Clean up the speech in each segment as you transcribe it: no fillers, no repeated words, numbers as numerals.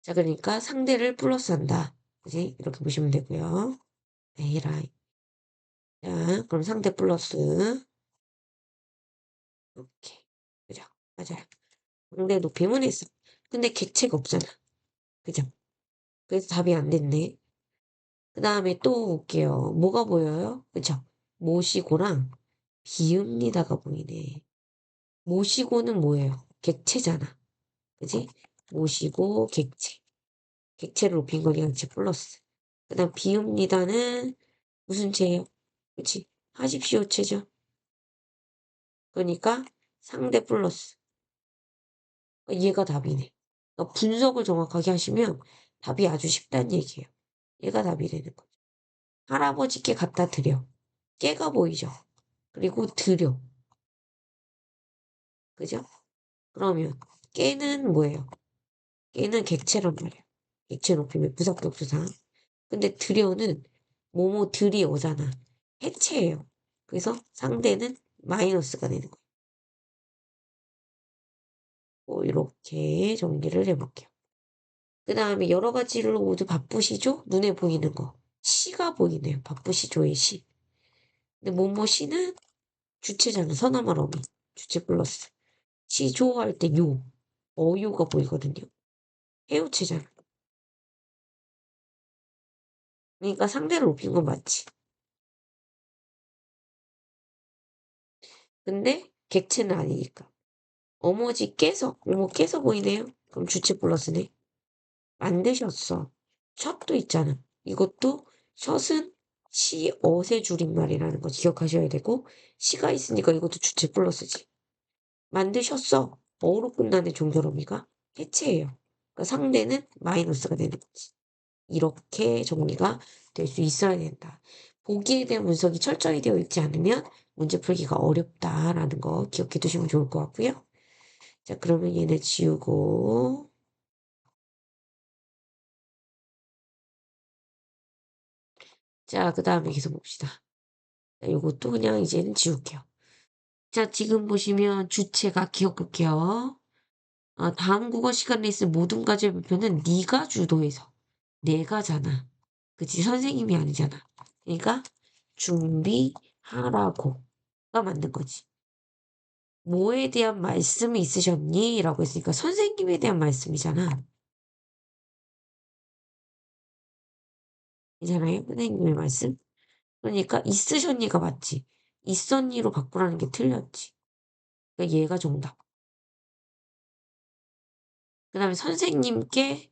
자, 그러니까 상대를 플러스한다. 그지? 이렇게 보시면 되고요. A라인. 자, 그럼 상대 플러스. 이렇게. 그죠? 맞아요. 상대 높이면 있어. 근데 객체가 없잖아. 그죠? 그래서 답이 안 됐네. 그 다음에 또 볼게요. 뭐가 보여요? 그쵸? 모시고랑 비읍니다가 보이네. 모시고는 뭐예요? 객체잖아. 그지? 모시고 객체. 객체를 높인 거니까 객체 플러스. 그 다음 비읍니다는 무슨 체예요? 그치? 하십시오 체죠. 그러니까 상대 플러스. 얘가 답이네. 그러니까 분석을 정확하게 하시면 답이 아주 쉽다는 얘기예요. 얘가 답이 되는 거죠. 할아버지께 갖다 드려. 깨가 보이죠? 그리고 드려. 그죠? 그러면 깨는 뭐예요? 깨는 객체란 말이야. 객체 높이면 부사격수사. 근데 드려는 뭐뭐 들이 오잖아. 해체예요. 그래서 상대는 마이너스가 되는 거예요. 뭐 이렇게 정리를 해볼게요. 그 다음에 여러 가지로 모두 바쁘시죠? 눈에 보이는 거. 시가 보이네요. 바쁘시죠의 시. 근데 뭐뭐 시는 주체잖아. 서나말 어미. 주체 플러스. 시조 할 때 요. 어요가 보이거든요. 해요체잖아. 그러니까 상대를 높인 건 맞지. 근데 객체는 아니니까. 어머지 깨서. 어머 깨서 보이네요. 그럼 주체 플러스네. 만드셨어. 샷도 있잖아. 이것도 샷은 시엇의 줄임말이라는 거 기억하셔야 되고 시가 있으니까 이것도 주체 플러스지. 만드셨어. 어로 끝나는 종결어미가 해체예요. 그러니까 상대는 마이너스가 되는 거지. 이렇게 정리가 될 수 있어야 된다. 보기에 대한 분석이 철저히 되어 있지 않으면 문제 풀기가 어렵다라는 거 기억해 두시면 좋을 것 같고요. 자, 그러면 얘네 지우고 자, 그 다음에 계속 봅시다. 자, 요것도 그냥 이제는 지울게요. 자, 지금 보시면 주체가 기억할게요. 다음 국어 시간에 있을 모든 과제 발표는 네가 주도해서 내가잖아. 그치? 선생님이 아니잖아. 그러니까 준비하라고가 맞는 거지. 뭐에 대한 말씀이 있으셨니? 라고 했으니까 선생님에 대한 말씀이잖아. 괜찮아요? 선생님의 말씀? 그러니까 있으셨니가 맞지. 있었니로 바꾸라는 게 틀렸지. 그러니까 얘가 정답. 그 다음에 선생님께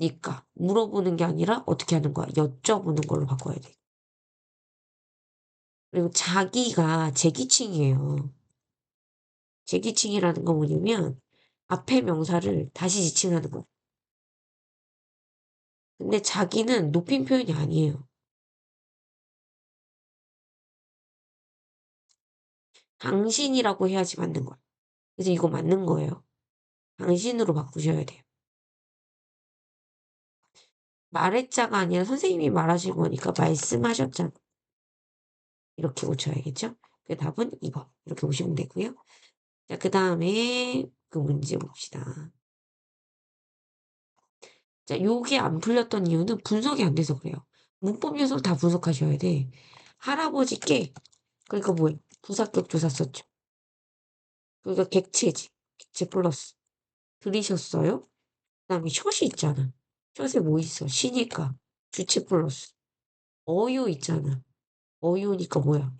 니까 물어보는 게 아니라 어떻게 하는 거야? 여쭤보는 걸로 바꿔야 돼. 그리고 자기가 제기칭이에요. 제기칭이라는 건 뭐냐면 앞에 명사를 다시 지칭하는 거야. 근데 자기는 높임 표현이 아니에요. 당신이라고 해야지 맞는 거야. 그래서 이거 맞는 거예요. 당신으로 바꾸셔야 돼요. 말했자가 아니라 선생님이 말하신 거니까 말씀하셨잖아. 이렇게 고쳐야겠죠? 그 답은 2번. 이렇게 보시면 되고요. 자, 그 다음에 그 문제 봅시다. 자, 요게 안 풀렸던 이유는 분석이 안 돼서 그래요. 문법 요소를 다 분석하셔야 돼. 할아버지께, 그러니까 뭐예요? 부사격 조사 썼죠. 그러니까 객체지. 객체 플러스. 들이셨어요? 그 다음에 숏이 있잖아. 숏에 뭐 있어? 시니까. 주체 플러스. 어유 있잖아. 어유니까 뭐야?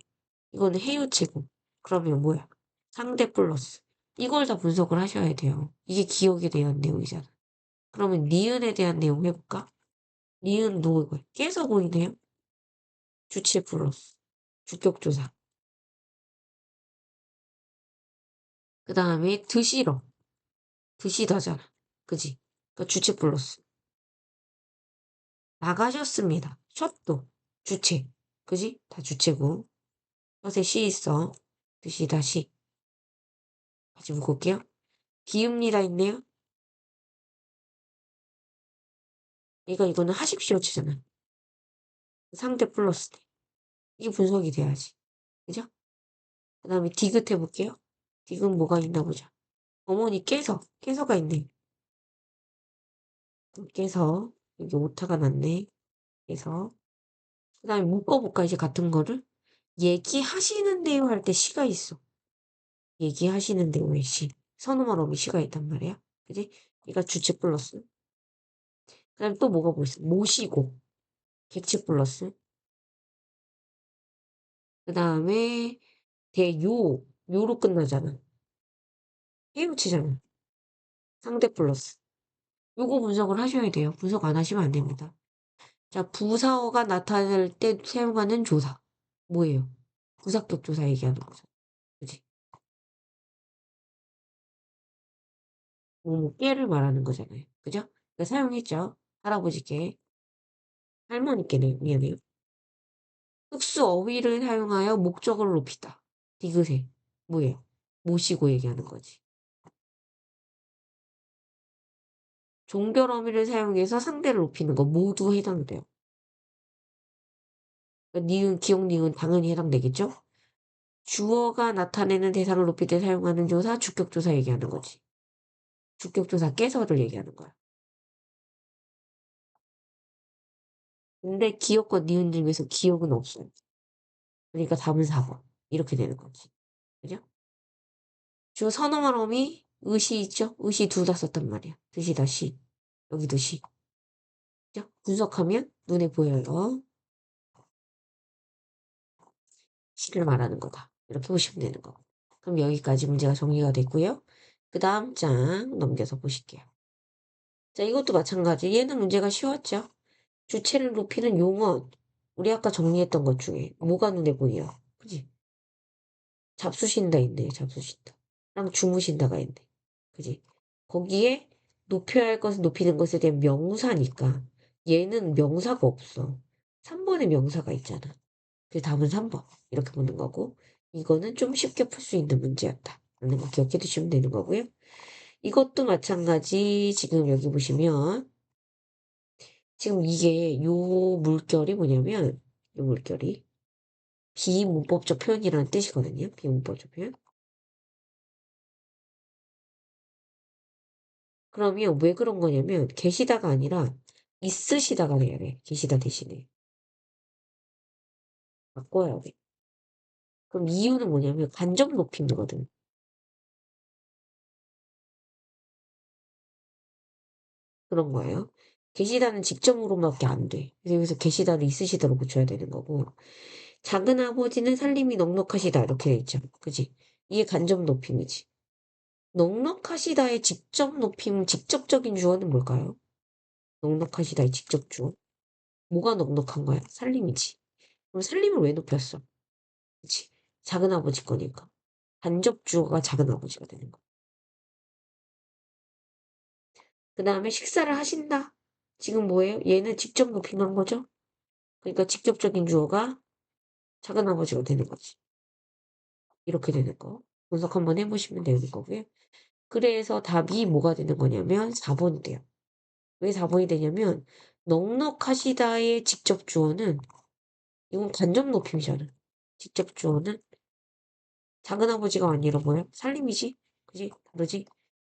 이거는 해유체고. 그러면 뭐야? 상대 플러스. 이걸 다 분석을 하셔야 돼요. 이게 기억에 대한 내용이잖아. 그러면 니은에 대한 내용 해볼까? 니은 누구 깨서 보이네요? 주체 플러스. 주격조사. 그 다음에 드시러. 드시다잖아. 그지? 그러니까 주체 플러스. 나가셨습니다. 셔도. 주체. 그지? 다 주체고. 셔에 시 있어. 드시다 시. 다시 묶을게요. 비읍니다 있네요. 이거는 하십시오 치잖아. 상대 플러스. 이게 분석이 돼야지. 그죠? 그 다음에 디귿 해볼게요. 디귿 뭐가 있나 보자. 어머니 깨서. 깨서가 있네. 깨서 여기 오타가 났네. 그래서 그다음에 묶어볼까 이제 같은 거를? 얘기하시는데요 할 때 시가 있어. 얘기하시는데요에 시. 선어말 어미 시가 있단 말이야. 그지? 얘가 주체 플러스. 그다음에 또 뭐가 뭐 있어? 모시고 객체 플러스. 그다음에 요로 끝나잖아. 헤우치잖아. 상대 플러스. 요거 분석을 하셔야 돼요. 분석 안 하시면 안 됩니다. 자, 부사어가 나타날 때 사용하는 조사. 뭐예요? 부사격 조사 얘기하는 거죠. 그지? 뭐 깨를 말하는 거잖아요. 그죠? 그러니까 사용했죠. 할아버지 깨. 할머니 깨네요. 미안해요. 특수 어휘를 사용하여 목적을 높이다. 디귿에. 뭐예요? 모시고 얘기하는 거지. 종결 어휘를 사용해서 상대를 높이는 거 모두 해당돼요. 그러니까 니은, 기억, 니은 당연히 해당되겠죠? 주어가 나타내는 대상을 높일 때 사용하는 조사, 주격조사 얘기하는 거지. 주격조사 깨서를 얘기하는 거야. 근데 기억과 니은 중에서 기억은 없어요. 그러니까 답은 4번. 이렇게 되는 거지. 그죠? 주어 선어말 어미 의시 있죠? 의시 둘 다 썼단 말이야. 드시다 시. 여기도 시. 그죠? 분석하면 눈에 보여요. 시를 말하는 거다. 이렇게 보시면 되는 거. 그럼 여기까지 문제가 정리가 됐고요. 그 다음 장 넘겨서 보실게요. 자, 이것도 마찬가지. 얘는 문제가 쉬웠죠? 주체를 높이는 용어. 우리 아까 정리했던 것 중에 뭐가 눈에 보여? 그지? 잡수신다 있네, 잡수신다. 랑 주무신다가 있네. 그지? 거기에 높여야 할 것을 높이는 것에 대한 명사니까 얘는 명사가 없어. 3번에 명사가 있잖아. 그래서 답은 3번. 이렇게 보는 거고 이거는 좀 쉽게 풀 수 있는 문제였다. 라는 거 기억해 두시면 되는 거고요. 이것도 마찬가지 지금 여기 보시면 지금 이게 요 물결이 뭐냐면 요 물결이 비문법적 표현이라는 뜻이거든요. 비문법적 표현. 그러면 왜 그런 거냐면 계시다가 아니라 있으시다가 돼야 돼. 계시다 대신에. 바꿔야 돼. 그럼 이유는 뭐냐면 간접 높임이거든. 그런 거예요. 계시다는 직접으로밖에 안 돼. 그래서 여기서 계시다를 있으시다로 고쳐야 되는 거고 작은 아버지는 살림이 넉넉하시다 이렇게 돼 있죠. 그지? 이게 간접 높임이지. 넉넉하시다의 직접 높임, 직접적인 주어는 뭘까요? 넉넉하시다의 직접 주어. 뭐가 넉넉한 거야? 살림이지. 그럼 살림을 왜 높였어? 그치? 작은 아버지 거니까. 간접 주어가 작은 아버지가 되는 거. 그 다음에 식사를 하신다. 지금 뭐예요? 얘는 직접 높이는 거죠? 그러니까 직접적인 주어가 작은 아버지가 되는 거지. 이렇게 되는 거. 분석 한번 해보시면 되는 거고요. 그래서 답이 뭐가 되는 거냐면 4번이 돼요. 왜 4번이 되냐면 넉넉하시다의 직접 주어는 이건 간접 높임이잖아. 직접 주어는 작은 아버지가 아니라 뭐야? 살림이지? 그지? 다르지?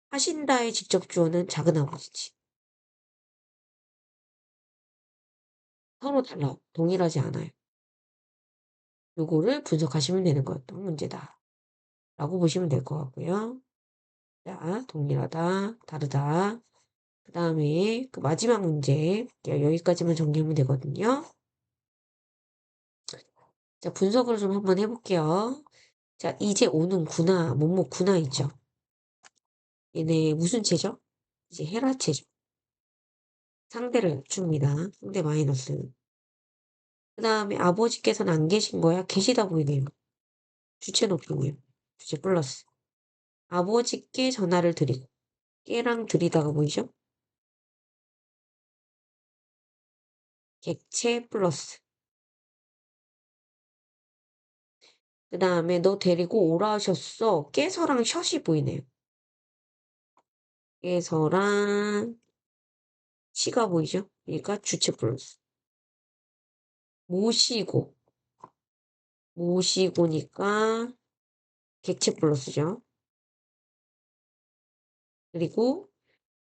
하신다의 직접 주어는 작은 아버지지. 서로 달라. 동일하지 않아요. 요거를 분석하시면 되는 거였던 문제다. 라고 보시면 될 것 같고요. 자, 동일하다, 다르다. 그 다음에 그 마지막 문제. 여기까지만 정리하면 되거든요. 자, 분석을 좀 한번 해볼게요. 자, 이제 오는구나, 뭐뭐구나 있죠. 얘네 무슨 체죠? 이제 헤라체죠. 상대를 줍니다. 상대 마이너스. 그 다음에 아버지께서는 안 계신 거야? 계시다 보이네요. 주체 높이고요. 주체 플러스. 아버지께 전화를 드리고. 깨랑 드리다가 보이죠? 객체 플러스. 그 다음에 너 데리고 오라 하셨어. 깨서랑 셔이 보이네요. 깨서랑 시가 보이죠? 그러니까 주체 플러스. 모시고. 모시고니까 객체 플러스죠. 그리고